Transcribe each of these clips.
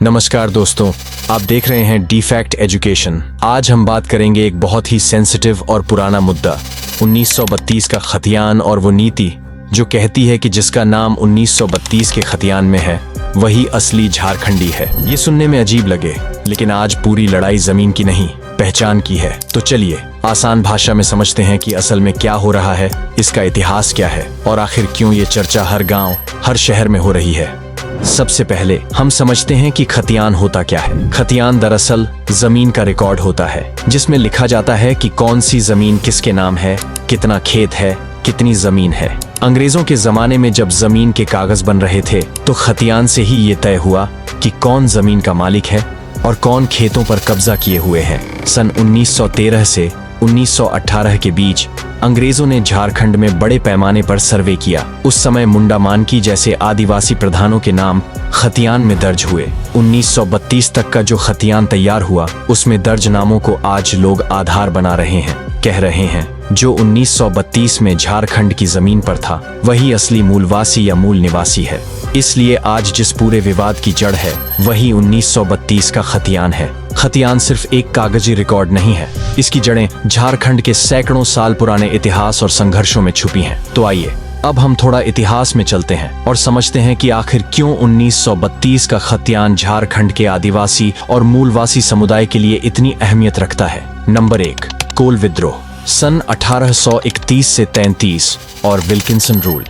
नमस्कार दोस्तों, आप देख रहे हैं डीफैक्ट एजुकेशन। आज हम बात करेंगे एक बहुत ही सेंसिटिव और पुराना मुद्दा, 1932 का खतियान और वो नीति जो कहती है कि जिसका नाम 1932 के खतियान में है वही असली झारखंडी है। ये सुनने में अजीब लगे, लेकिन आज पूरी लड़ाई जमीन की नहीं, पहचान की है। तो चलिए आसान भाषा में समझते हैं कि असल में क्या हो रहा है, इसका इतिहास क्या है और आखिर क्यों ये चर्चा हर गांव, हर शहर में हो रही है। सबसे पहले हम समझते हैं कि खतियान होता क्या है। खतियान दरअसल जमीन का रिकॉर्ड होता है जिसमें लिखा जाता है कि कौन सी जमीन किसके नाम है, कितना खेत है, कितनी जमीन है। अंग्रेजों के जमाने में जब जमीन के कागज बन रहे थे तो खतियान से ही ये तय हुआ कि कौन जमीन का मालिक है और कौन खेतों पर कब्जा किए हुए हैं। सन 1913 से 1918 के बीच अंग्रेजों ने झारखंड में बड़े पैमाने पर सर्वे किया। उस समय मुंडा मानकी जैसे आदिवासी प्रधानों के नाम खतियान में दर्ज हुए। 1932 तक का जो खतियान तैयार हुआ उसमें दर्ज नामों को आज लोग आधार बना रहे हैं, कह रहे हैं जो 1932 में झारखंड की जमीन पर था वही असली मूलवासी या मूल निवासी है। इसलिए आज जिस पूरे विवाद की जड़ है वही 1932 का खतियान है। खतियान सिर्फ एक कागजी रिकॉर्ड नहीं है, इसकी जड़ें झारखंड के सैकड़ों साल पुराने इतिहास और संघर्षों में छुपी हैं। तो आइए अब हम थोड़ा इतिहास में चलते हैं और समझते हैं कि आखिर क्यों 1932 का खतियान झारखंड के आदिवासी और मूलवासी समुदाय के लिए इतनी अहमियत रखता है। नंबर 1, कोल विद्रोह सन 1831 से 33 और विल्किंसन रूल।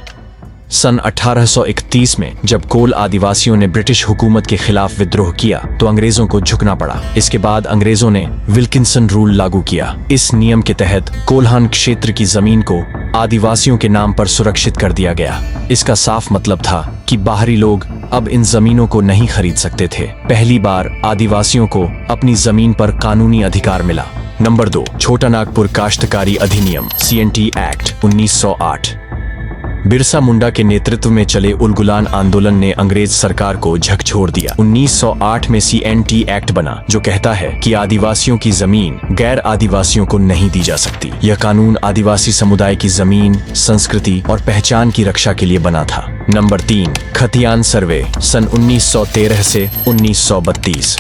सन 1831 में जब कोल आदिवासियों ने ब्रिटिश हुकूमत के खिलाफ विद्रोह किया तो अंग्रेजों को झुकना पड़ा। इसके बाद अंग्रेजों ने विल्किंसन रूल लागू किया। इस नियम के तहत कोल्हान क्षेत्र की जमीन को आदिवासियों के नाम पर सुरक्षित कर दिया गया। इसका साफ मतलब था कि बाहरी लोग अब इन जमीनों को नहीं खरीद सकते थे। पहली बार आदिवासियों को अपनी जमीन पर कानूनी अधिकार मिला। नंबर 2, छोटा नागपुर काश्तकारी अधिनियम CNT एक्ट 1908। बिरसा मुंडा के नेतृत्व में चले उलगुलान आंदोलन ने अंग्रेज सरकार को झकझोर दिया। 1908 में CNT एक्ट बना जो कहता है कि आदिवासियों की जमीन गैर आदिवासियों को नहीं दी जा सकती। यह कानून आदिवासी समुदाय की जमीन, संस्कृति और पहचान की रक्षा के लिए बना था। नंबर 3, खतियान सर्वे सन 1913 से 1932।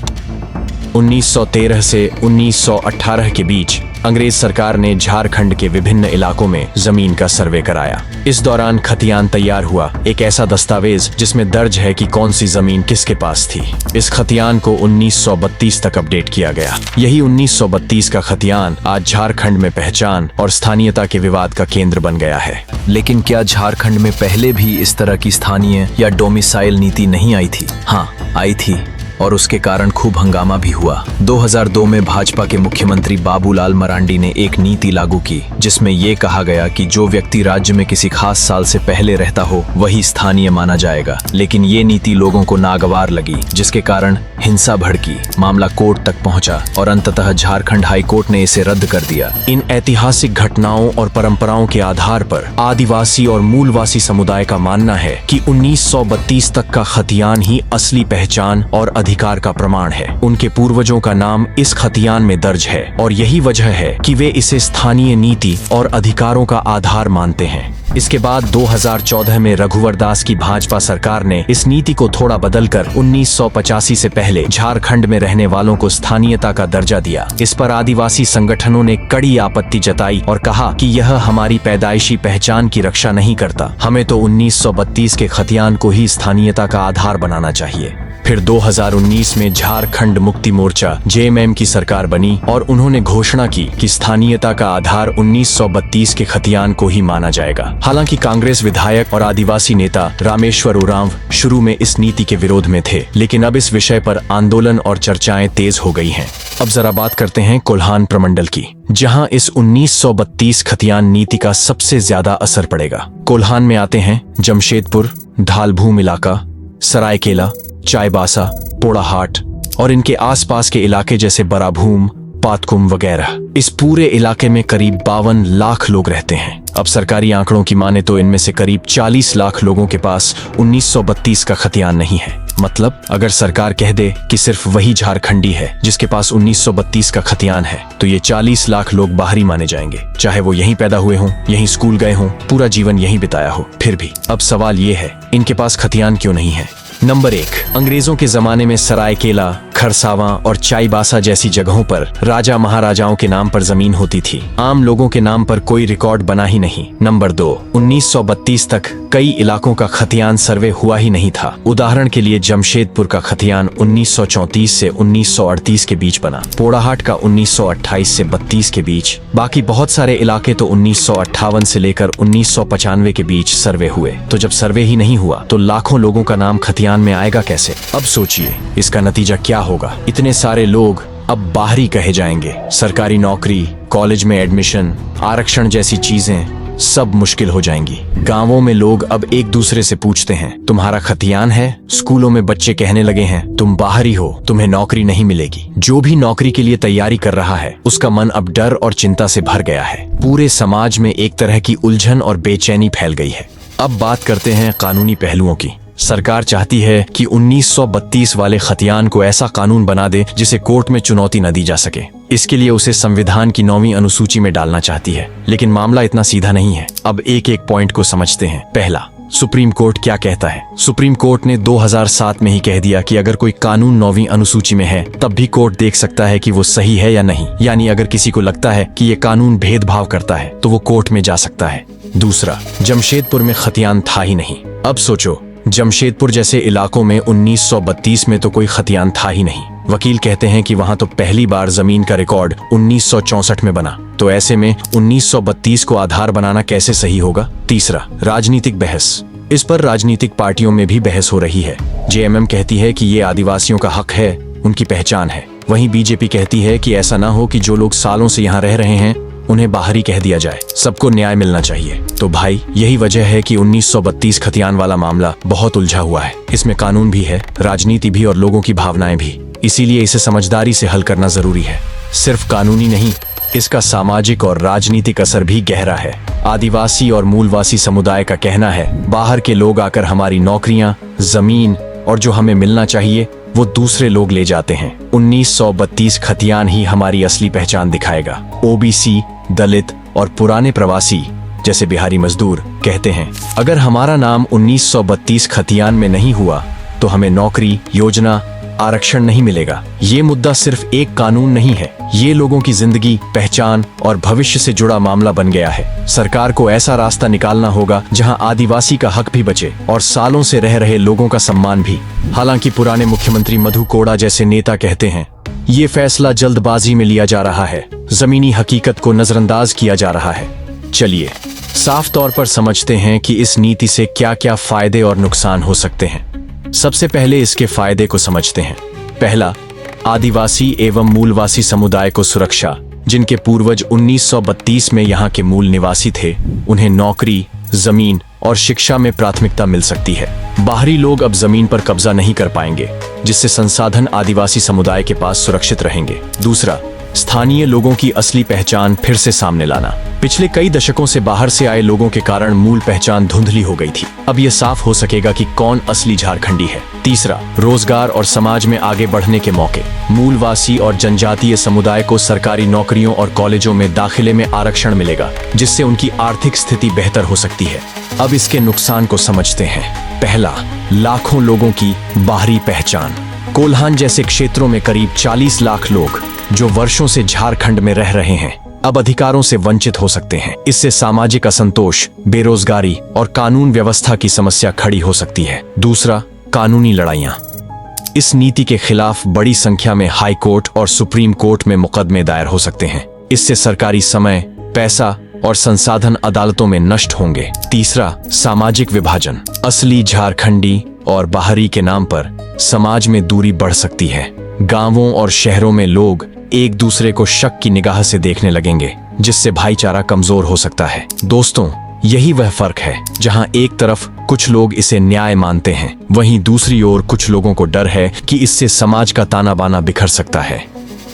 1913 से 1918 के बीच अंग्रेज सरकार ने झारखंड के विभिन्न इलाकों में जमीन का सर्वे कराया। इस दौरान खतियान तैयार हुआ, एक ऐसा दस्तावेज जिसमें दर्ज है कि कौन सी जमीन किसके पास थी। इस खतियान को 1932 तक अपडेट किया गया। यही 1932 का खतियान आज झारखंड में पहचान और स्थानीयता के विवाद का केंद्र बन गया है। लेकिन क्या झारखंड में पहले भी इस तरह की स्थानीय या डोमिसाइल नीति नहीं आई थी? हाँ, आई थी और उसके कारण खूब हंगामा भी हुआ। 2002 में भाजपा के मुख्यमंत्री बाबूलाल मरांडी ने एक नीति लागू की जिसमें ये कहा गया कि जो व्यक्ति राज्य में किसी खास साल से पहले रहता हो वही स्थानीय माना जाएगा। लेकिन ये नीति लोगों को नागवार लगी जिसके कारण हिंसा भड़की, मामला कोर्ट तक पहुंचा और अंततः झारखंड हाई कोर्ट ने इसे रद्द कर दिया। इन ऐतिहासिक घटनाओं और परंपराओं के आधार पर आदिवासी और मूलवासी समुदाय का मानना है कि 1932 तक का खतियान ही असली पहचान और अधिकार का प्रमाण है। उनके पूर्वजों का नाम इस खतियान में दर्ज है और यही वजह है कि वे इसे स्थानीय नीति और अधिकारों का आधार मानते हैं। इसके बाद 2014 में रघुवर दास की भाजपा सरकार ने इस नीति को थोड़ा बदलकर 1985 से पहले झारखंड में रहने वालों को स्थानीयता का दर्जा दिया। इस पर आदिवासी संगठनों ने कड़ी आपत्ति जताई और कहा कि यह हमारी पैदाइशी पहचान की रक्षा नहीं करता। हमें तो 1932 के खतियान को ही स्थानीयता का आधार बनाना चाहिए। फिर 2019 में झारखंड मुक्ति मोर्चा JMM की सरकार बनी और उन्होंने घोषणा की कि स्थानीयता का आधार 1932 के खतियान को ही माना जाएगा। हालांकि कांग्रेस विधायक और आदिवासी नेता रामेश्वर उरांव शुरू में इस नीति के विरोध में थे, लेकिन अब इस विषय पर आंदोलन और चर्चाएं तेज हो गई हैं। अब जरा बात करते हैं कोल्हान प्रमंडल की, जहां इस 1932 खतियान नीति का सबसे ज्यादा असर पड़ेगा। कोल्हान में आते हैं जमशेदपुर, धालभूम इलाका, सरायकेला, चाईबासा, पोड़ाहाट और इनके आसपास के इलाके जैसे बराभूम, पातकुम वगैरह। इस पूरे इलाके में करीब 52 लाख लोग रहते हैं। अब सरकारी आंकड़ों की माने तो इनमें से करीब 40 लाख लोगों के पास 1932 का खतियान नहीं है। मतलब अगर सरकार कह दे कि सिर्फ वही झारखंडी है जिसके पास 1932 का खतियान है तो ये 40 लाख लोग बाहरी माने जाएंगे, चाहे वो यहीं पैदा हुए हों, यहीं स्कूल गए हों, पूरा जीवन यहीं बिताया हो। फिर भी अब सवाल ये है, इनके पास खतियान क्यों नहीं है? नंबर 1, अंग्रेजों के जमाने में सरायकेला, खरसावां और चाईबासा जैसी जगहों पर राजा महाराजाओं के नाम पर जमीन होती थी। आम लोगों के नाम पर कोई रिकॉर्ड बना ही नहीं। नंबर 2, 1932 तक कई इलाकों का खतियान सर्वे हुआ ही नहीं था। उदाहरण के लिए जमशेदपुर का खतियान 1934 से 1938 के बीच बना, पोड़ाहाट का 1928 से 32 के बीच। बाकी बहुत सारे इलाके तो 1958 से लेकर 1995 के बीच सर्वे हुए। तो जब सर्वे ही नहीं हुआ तो लाखों लोगों का नाम खतियान में आएगा कैसे? अब सोचिए इसका नतीजा क्या होगा। इतने सारे लोग अब बाहरी कहे जाएंगे। सरकारी नौकरी, कॉलेज में एडमिशन, आरक्षण जैसी चीजें सब मुश्किल हो जाएंगी। गांवों में लोग अब एक दूसरे से पूछते हैं, तुम्हारा खतियान है? स्कूलों में बच्चे कहने लगे हैं, तुम बाहरी हो, तुम्हें नौकरी नहीं मिलेगी। जो भी नौकरी के लिए तैयारी कर रहा है उसका मन अब डर और चिंता से भर गया है। पूरे समाज में एक तरह की उलझन और बेचैनी फैल गई है। अब बात करते हैं कानूनी पहलुओं की। सरकार चाहती है कि 1932 वाले खतियान को ऐसा कानून बना दे जिसे कोर्ट में चुनौती न दी जा सके। इसके लिए उसे संविधान की 9वीं अनुसूची में डालना चाहती है। लेकिन मामला इतना सीधा नहीं है। अब एक एक पॉइंट को समझते हैं। पहला, सुप्रीम कोर्ट क्या कहता है? सुप्रीम कोर्ट ने 2007 में ही कह दिया कि अगर कोई कानून 9वीं अनुसूची में है तब भी कोर्ट देख सकता है कि वो सही है या नहीं। यानी अगर किसी को लगता है कि ये कानून भेदभाव करता है तो वो कोर्ट में जा सकता है। दूसरा, जमशेदपुर में खतियान था ही नहीं। अब सोचो, जमशेदपुर जैसे इलाकों में 1932 में तो कोई खतियान था ही नहीं। वकील कहते हैं कि वहां तो पहली बार जमीन का रिकॉर्ड 1964 में बना। तो ऐसे में 1932 को आधार बनाना कैसे सही होगा? तीसरा, राजनीतिक बहस। इस पर राजनीतिक पार्टियों में भी बहस हो रही है। जेएमएम कहती है कि ये आदिवासियों का हक है, उनकी पहचान है। वहीं बीजेपी कहती है कि ऐसा ना हो कि जो लोग सालों से यहाँ रह रहे हैं उन्हें बाहरी कह दिया जाए, सबको न्याय मिलना चाहिए। तो भाई यही वजह है कि 1932 खतियान वाला मामला बहुत उलझा हुआ है। इसमें कानून भी है, राजनीति भी और लोगों की भावनाएं भी। इसीलिए इसे समझदारी से हल करना जरूरी है। सिर्फ कानूनी नहीं, इसका सामाजिक और राजनीतिक असर भी गहरा है। आदिवासी और मूलवासी समुदाय का कहना है, बाहर के लोग आकर हमारी नौकरियां, जमीन और जो हमें मिलना चाहिए वो दूसरे लोग ले जाते हैं। 1932 खतियान ही हमारी असली पहचान दिखाएगा। ओबीसी, दलित और पुराने प्रवासी जैसे बिहारी मजदूर कहते हैं, अगर हमारा नाम 1932 खतियान में नहीं हुआ तो हमें नौकरी, योजना, आरक्षण नहीं मिलेगा। ये मुद्दा सिर्फ एक कानून नहीं है, ये लोगों की जिंदगी, पहचान और भविष्य से जुड़ा मामला बन गया है। सरकार को ऐसा रास्ता निकालना होगा जहां आदिवासी का हक भी बचे और सालों से रह रहे लोगों का सम्मान भी। हालांकि पुराने मुख्यमंत्री मधु कोड़ा जैसे नेता कहते हैं, ये फैसला जल्दबाजी में लिया जा रहा है, जमीनी हकीकत को नजरअंदाज किया जा रहा है। चलिए साफ तौर पर समझते हैं कि इस नीति से क्या क्या फायदे और नुकसान हो सकते हैं। सबसे पहले इसके फायदे को समझते हैं। पहला, आदिवासी एवं मूलवासी समुदाय को सुरक्षा। जिनके पूर्वज 1932 में यहाँ के मूल निवासी थे, उन्हें नौकरी, जमीन और शिक्षा में प्राथमिकता मिल सकती है। बाहरी लोग अब जमीन पर कब्जा नहीं कर पाएंगे, जिससे संसाधन आदिवासी समुदाय के पास सुरक्षित रहेंगे। दूसरा, स्थानीय लोगों की असली पहचान फिर से सामने लाना। पिछले कई दशकों से बाहर से आए लोगों के कारण मूल पहचान धुंधली हो गई थी। अब यह साफ हो सकेगा कि कौन असली झारखंडी है। तीसरा, रोजगार और समाज में आगे बढ़ने के मौके। मूलवासी और जनजातीय समुदाय को सरकारी नौकरियों और कॉलेजों में दाखिले में आरक्षण मिलेगा, जिससे उनकी आर्थिक स्थिति बेहतर हो सकती है। अब इसके नुकसान को समझते हैं। पहला, लाखों लोगों की बाहरी पहचान। कोल्हान जैसे क्षेत्रों में करीब 40 लाख लोग जो वर्षों से झारखंड में रह रहे हैं, अब अधिकारों से वंचित हो सकते हैं। इससे सामाजिक असंतोष, बेरोजगारी और कानून व्यवस्था की समस्या खड़ी हो सकती है। दूसरा, कानूनी लड़ाइयां। इस नीति के खिलाफ बड़ी संख्या में हाई कोर्ट और सुप्रीम कोर्ट में मुकदमे दायर हो सकते हैं। इससे सरकारी समय, पैसा और संसाधन अदालतों में नष्ट होंगे। तीसरा, सामाजिक विभाजन। असली झारखंडी और बाहरी के नाम पर समाज में दूरी बढ़ सकती है। गांवों और शहरों में लोग एक दूसरे को शक की निगाह से देखने लगेंगे, जिससे भाईचारा कमजोर हो सकता है। दोस्तों, यही वह फर्क है जहां एक तरफ कुछ लोग इसे न्याय मानते हैं, वहीं दूसरी ओर कुछ लोगों को डर है कि इससे समाज का ताना बाना बिखर सकता है।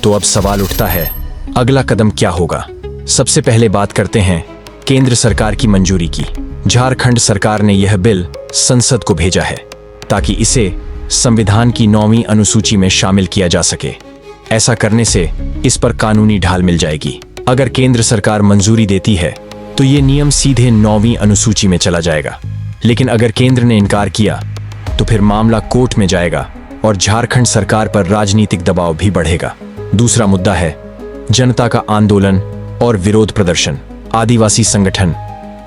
तो अब सवाल उठता है, अगला कदम क्या होगा? सबसे पहले बात करते हैं केंद्र सरकार की मंजूरी की। झारखंड सरकार ने यह बिल संसद को भेजा है ताकि इसे संविधान की 9वीं अनुसूची में शामिल किया जा सके। ऐसा करने से इस पर कानूनी ढाल मिल जाएगी। अगर केंद्र सरकार मंजूरी देती है तो ये नियम सीधे 9वीं अनुसूची में चला जाएगा। लेकिन अगर केंद्र ने इनकार किया तो फिर मामला कोर्ट में जाएगा और झारखंड सरकार पर राजनीतिक दबाव भी बढ़ेगा। दूसरा मुद्दा है जनता का आंदोलन और विरोध प्रदर्शन। आदिवासी संगठन,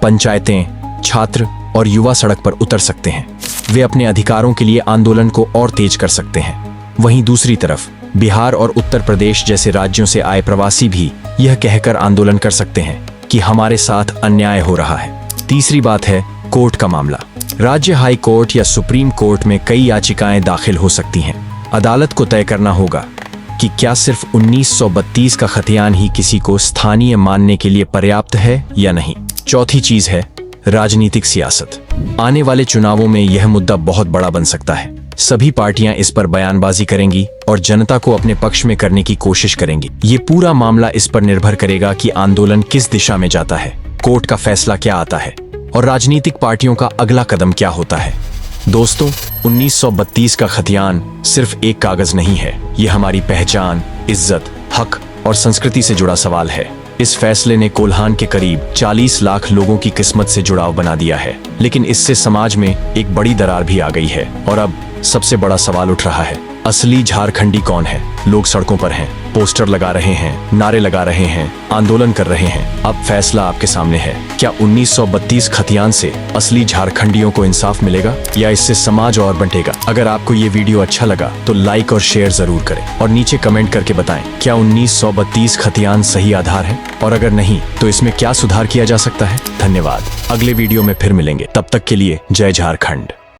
पंचायतें, छात्र और युवा सड़क पर उतर सकते हैं। वे अपने अधिकारों के लिए आंदोलन को और तेज कर सकते हैं। वहीं दूसरी तरफ बिहार और उत्तर प्रदेश जैसे राज्यों से आए प्रवासी भी यह कहकर आंदोलन कर सकते हैं कि हमारे साथ अन्याय हो रहा है। तीसरी बात है कोर्ट का मामला। राज्य हाई कोर्ट या सुप्रीम कोर्ट में कई याचिकाएं दाखिल हो सकती हैं। अदालत को तय करना होगा कि क्या सिर्फ 1932 का खतियान ही किसी को स्थानीय मानने के लिए पर्याप्त है या नहीं। चौथी चीज है राजनीतिक सियासत। आने वाले चुनावों में यह मुद्दा बहुत बड़ा बन सकता है। सभी पार्टियां इस पर बयानबाजी करेंगी और जनता को अपने पक्ष में करने की कोशिश करेंगी। ये पूरा मामला इस पर निर्भर करेगा कि आंदोलन किस दिशा में जाता है, कोर्ट का फैसला क्या आता है और राजनीतिक पार्टियों का अगला कदम क्या होता है। दोस्तों, 1932 का खतियान सिर्फ एक कागज नहीं है। ये हमारी पहचान, इज्जत, हक और संस्कृति से जुड़ा सवाल है। इस फैसले ने कोल्हान के करीब 40 लाख लोगों की किस्मत से जुड़ाव बना दिया है। लेकिन इससे समाज में एक बड़ी दरार भी आ गई है और अब सबसे बड़ा सवाल उठ रहा है, असली झारखंडी कौन है। लोग सड़कों पर हैं, पोस्टर लगा रहे हैं, नारे लगा रहे हैं, आंदोलन कर रहे हैं। अब फैसला आपके सामने है। क्या 1932 खतियान से असली झारखंडियों को इंसाफ मिलेगा या इससे समाज और बंटेगा। अगर आपको ये वीडियो अच्छा लगा तो लाइक और शेयर जरूर करें और नीचे कमेंट करके बताएं क्या 1932 खतियान सही आधार है और अगर नहीं तो इसमें क्या सुधार किया जा सकता है। धन्यवाद। अगले वीडियो में फिर मिलेंगे, तब तक के लिए जय झारखंड।